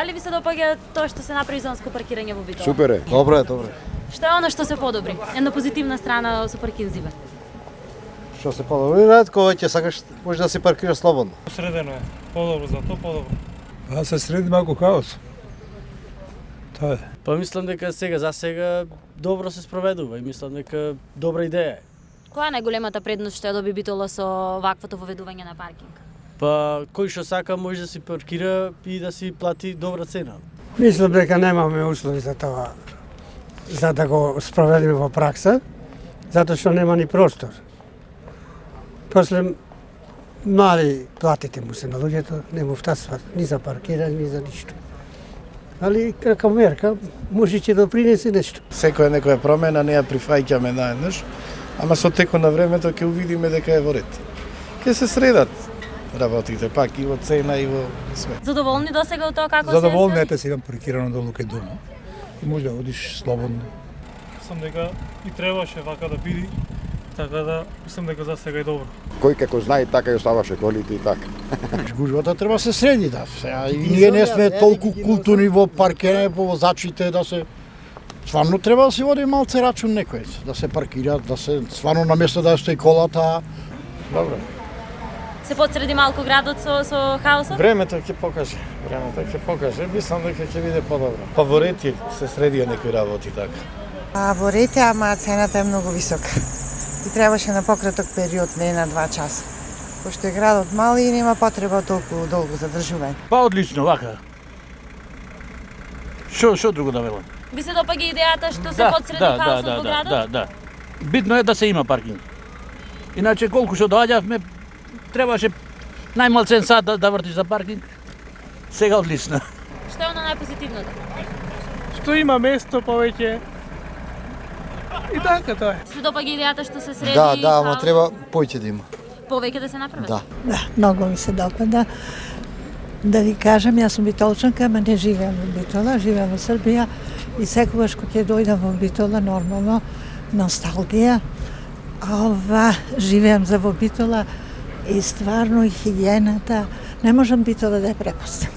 Дали ви се допаѓа тоа што се направи зонско паркирање во Битола? Супер е. Добро е, добро. Што е оно што се подобри? Една позитивна страна со паркинзиве. Што се подобри, ретко ќе сакаш може да се паркираш слободно. Средено е. Подобро за тоа, подобро. Па се среди малку хаос. Тоа е. Па мислам дека за сега добро се спроведува и мислам дека добра идеја е. Која е најголемата предност што ја доби Битола со ваквото воведување на паркинг? Па кој што сака може да си паркира и да си плати добра цена. Мислам дека немаме услови за тоа, за да го спроведеме во пракса, затоа што нема ни простор. После мали платите му се на луѓето, не му втасват ни за паркирање, ни за ништо. Али како мерка може ќе допринесе нешто. Некоја промена не ја прифаќаме наеднаш, ама со текот на времето ќе увидиме дека е во ред. Ќе се средат работите пак и во цена и во све. Задоволни досега од тоа како Задоволни се ете си имам паркирано долу кај дома. И може да одиш слободно. Мислам дека и требаше вака да биде, така да мислам дека за сега е добро. Кој како знае така и оставаше колите и така. Гужвата треба се среди, да. Сега, и ние не сме толку културни во паркирање по возачите да се стварно треба да се води малце рачун некој, да се паркираат, да се стварно на место да стои колата. Добро. се подсреди малку градот со хаосот? Времето ќе покаже, мислам дека ќе биде подобро. Па во ред се средија некои работи така. Во ред е, ама цената е многу висока. И требаше на пократок период, не на 2 часа. Пошто е градот мали и нема потреба толку долго задржување. Па одлично, вака. Што друго да велам? Ви се допаѓа идејата што се подсреди хаосот во градот? Да. Битно е да се има паркинг. Иначе колку што доаѓавме, требаше најмалцен сат да вртиш за паркинг. Сега одлично. Што е оно најпозитивното? Што има место повеќе. И така тоа е. Се допаѓа идејата што се среди Да, ама хаос? треба поќе да има. Повеќе да се направи? Да. Да, многу ми се допада. Да ви кажам, јас сум битолчанка, ама не живеам во Битола, живеам во Србија и секогаш кога ќе дојдам во Битола, нормално, носталгија. Живеам за во Битола и стварно и хигиената, не можам Битола да ја препустам.